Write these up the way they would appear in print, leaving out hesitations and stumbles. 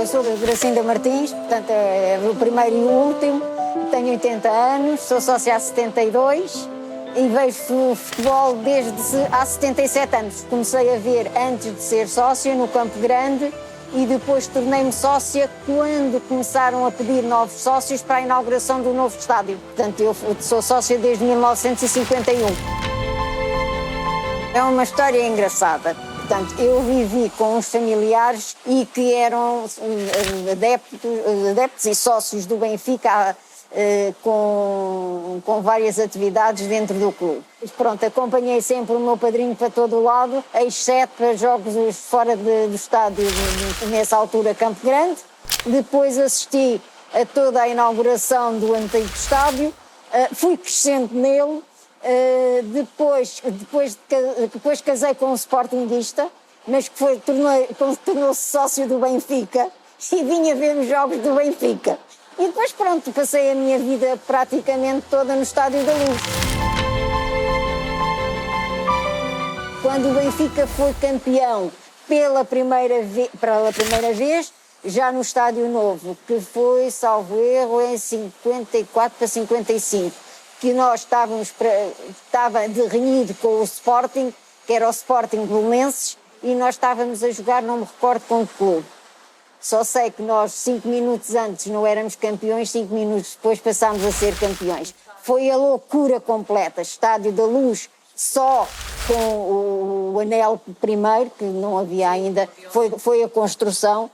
sou da Gracinda Martins, portanto é o primeiro e o último. Tenho 80 anos, sou sócia há 72 e vejo futebol desde há 77 anos. Comecei a ver antes de ser sócia no Campo Grande e depois tornei-me sócia quando começaram a pedir novos sócios para a inauguração do novo estádio. Portanto, eu sou sócia desde 1951. É uma história engraçada. Portanto, eu vivi com uns familiares e que eram adeptos e sócios do Benfica com várias atividades dentro do clube. Pronto, acompanhei sempre o meu padrinho para todo o lado, exceto para jogos fora do estádio, nessa altura Campo Grande. Depois assisti a toda a inauguração do antigo estádio, fui crescendo nele. Depois casei com um sportinguista, mas que tornou-se sócio do Benfica e vinha ver os jogos do Benfica. E depois pronto, passei a minha vida praticamente toda no Estádio da Luz. Quando o Benfica foi campeão pela primeira vez, já no Estádio Novo, que foi, salvo erro, em 54 para 55, que nós estava reunido com o Sporting, que era o Sporting Belenenses, e nós estávamos a jogar, não me recordo com que clube. Só sei que nós 5 minutos antes não éramos campeões, 5 minutos depois passámos a ser campeões. Foi a loucura completa. Estádio da Luz só com o anel primeiro, que não havia ainda, foi a construção.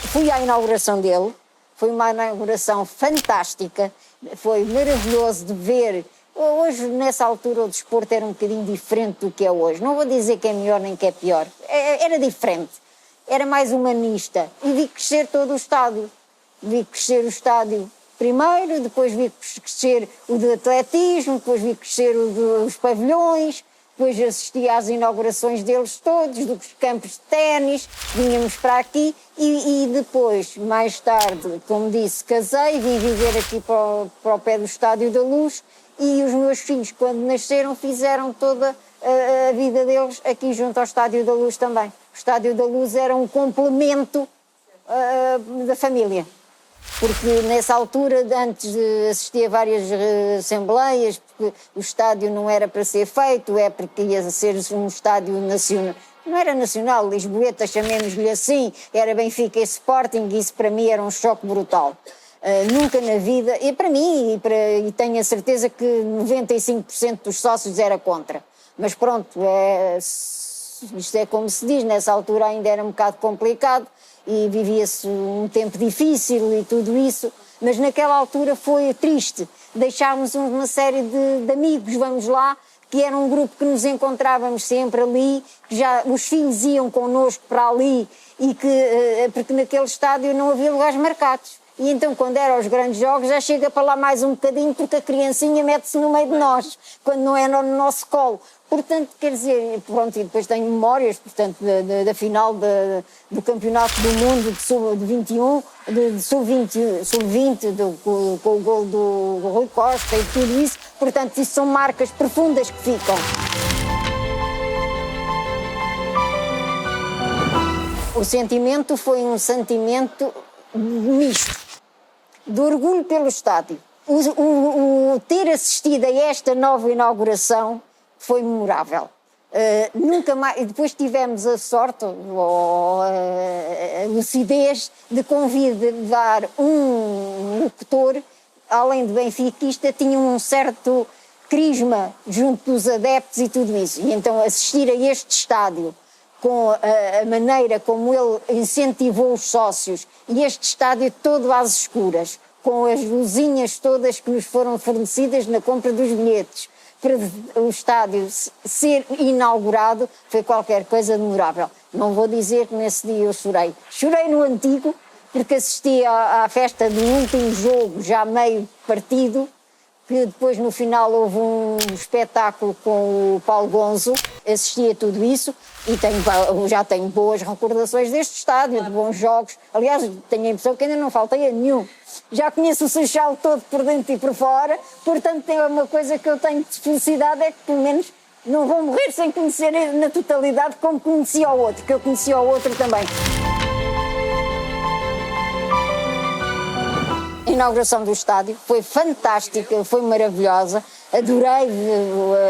Fui à inauguração dele, foi uma inauguração fantástica, foi maravilhoso de ver. Hoje, nessa altura, o desporto era um bocadinho diferente do que é hoje. Não vou dizer que é melhor nem que é pior, era diferente. Era mais humanista, e vi crescer todo o estádio. Vi crescer o estádio primeiro, depois vi crescer o de atletismo, depois vi crescer os pavilhões, depois assisti às inaugurações deles todos, dos campos de ténis, vinhamos para aqui, e depois, mais tarde, como disse, casei, vim viver aqui para o pé do Estádio da Luz, e os meus filhos, quando nasceram, fizeram toda a vida deles aqui junto ao Estádio da Luz também. O Estádio da Luz era um complemento da família, porque nessa altura, antes de assistir a várias assembleias, porque o estádio não era para ser feito, porque ia ser um estádio nacional, não era nacional, lisboeta, chamemos-lhe assim, era Benfica e Sporting, e isso para mim era um choque brutal. Nunca na vida, e para mim, e tenho a certeza que 95% dos sócios era contra, mas pronto, isto é como se diz, nessa altura ainda era um bocado complicado e vivia-se um tempo difícil e tudo isso, mas naquela altura foi triste. Deixámos uma série de amigos, vamos lá, que era um grupo que nos encontrávamos sempre ali, que já os filhos iam connosco para ali, porque naquele estádio não havia lugares marcados. E então, quando eram os grandes jogos, já chega para lá mais um bocadinho, porque a criancinha mete-se no meio de nós, quando não é no nosso colo. Portanto, quer dizer, pronto, e depois tenho memórias, portanto, da final do Campeonato do Mundo de Sub-21, de Sub-20, com o gol do Rui Costa e tudo isso. Portanto, isso são marcas profundas que ficam. O sentimento foi um sentimento misto, de orgulho pelo estádio. O ter assistido a esta nova inauguração foi memorável. Nunca mais, e depois tivemos a sorte, ou a lucidez, de convidar um locutor, além de benfiquista, tinha um certo carisma junto dos adeptos e tudo isso. E então assistir a este estádio, com a maneira como ele incentivou os sócios, e este estádio todo às escuras, com as luzinhas todas que nos foram fornecidas na compra dos bilhetes, para o estádio ser inaugurado, foi qualquer coisa memorável. Não vou dizer que nesse dia eu chorei. Chorei no antigo, porque assisti à festa do último jogo, já meio partido, que depois no final houve um espetáculo com o Paulo Gonzo, assisti a tudo isso e já tenho boas recordações deste estádio, de bons jogos. Aliás, tenho a impressão que ainda não faltei a nenhum. Já conheço o Seixal todo por dentro e por fora, portanto é uma coisa que eu tenho de felicidade, é que pelo menos não vou morrer sem conhecer na totalidade como conheci ao outro, que eu conheci ao outro também. inauguração do estádio, foi fantástica, foi maravilhosa, adorei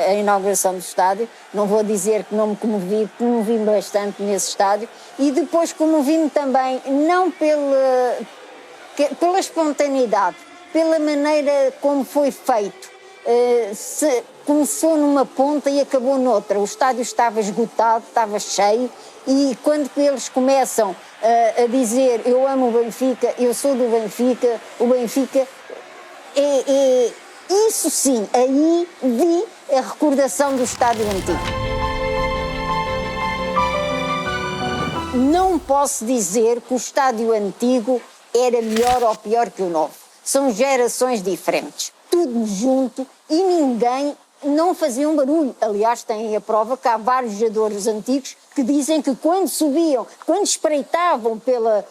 a inauguração do estádio, não vou dizer que não me comovi bastante nesse estádio, e depois comovi-me também, não pela espontaneidade, pela maneira como foi feito. Começou numa ponta e acabou noutra. O estádio estava esgotado, estava cheio, e quando eles começam a dizer eu amo o Benfica, eu sou do Benfica, o Benfica isso sim, aí vi a recordação do estádio antigo. Não posso dizer que o estádio antigo era melhor ou pior que o novo. São gerações diferentes, tudo junto, e ninguém não fazia um barulho. Aliás, tem a prova que há vários jogadores antigos que dizem que quando subiam, quando espreitavam pela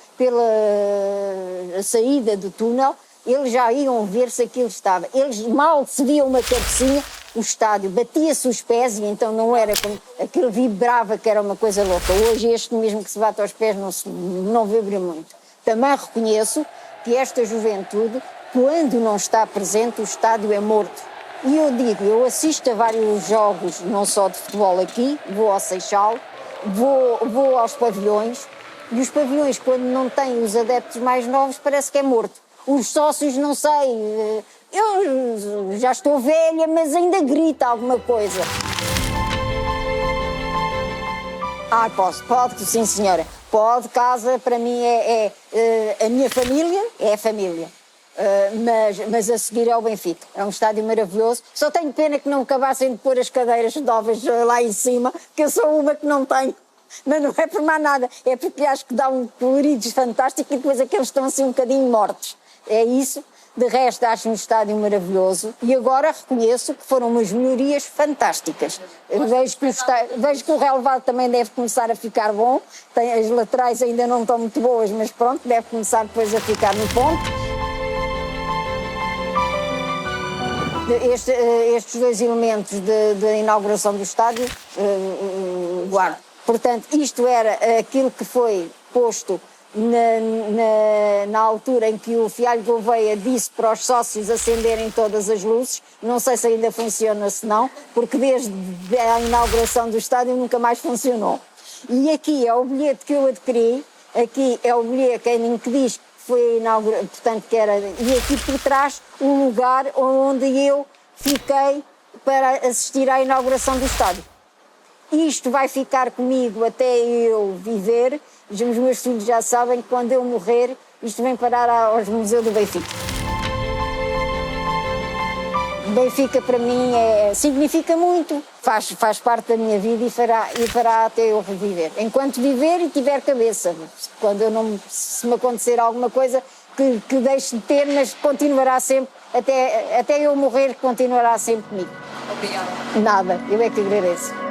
saída do túnel, eles já iam ver se aquilo estava. Eles mal se via uma cabecinha, o estádio batia-se os pés, e então não era como aquilo, vibrava, que era uma coisa louca. Hoje este mesmo que se bate aos pés não vibra muito. Também reconheço que esta juventude, quando não está presente, o estádio é morto. E eu digo, eu assisto a vários jogos, não só de futebol aqui, vou ao Seixal, vou aos pavilhões, e os pavilhões, quando não têm os adeptos mais novos, parece que é morto. Os sócios, não sei, eu já estou velha, mas ainda grita alguma coisa. Pode, sim senhora, pode, casa para mim é a minha família, é a família. Mas a seguir é o Benfica, é um estádio maravilhoso. Só tenho pena que não acabassem de pôr as cadeiras novas lá em cima, que eu sou uma que não tenho, mas não é por mais nada, é porque acho que dá um colorido fantástico, e depois aqueles estão assim um bocadinho mortos, é isso. De resto, acho um estádio maravilhoso, e agora reconheço que foram umas melhorias fantásticas. Vejo que o relevado também deve começar a ficar bom, as laterais ainda não estão muito boas, mas pronto, deve começar depois a ficar no ponto. Estes dois elementos da inauguração do estádio, guardo. Portanto, isto era aquilo que foi posto na altura em que o Fialho Gouveia disse para os sócios acenderem todas as luzes. Não sei se ainda funciona, se não, porque desde a inauguração do estádio nunca mais funcionou. E aqui é o bilhete que eu adquiri, aqui é o bilhete em que diz foi inaugurado, portanto que era, e aqui por trás um lugar onde eu fiquei para assistir à inauguração do estádio. Isto vai ficar comigo até eu viver, os meus filhos já sabem que quando eu morrer, isto vem parar aos museus do Benfica. Benfica para mim significa muito, faz parte da minha vida e fará até eu reviver. Enquanto viver e tiver cabeça, se me acontecer alguma coisa que deixe de ter, mas continuará sempre, até eu morrer, continuará sempre comigo. Obrigada. Nada, eu é que agradeço.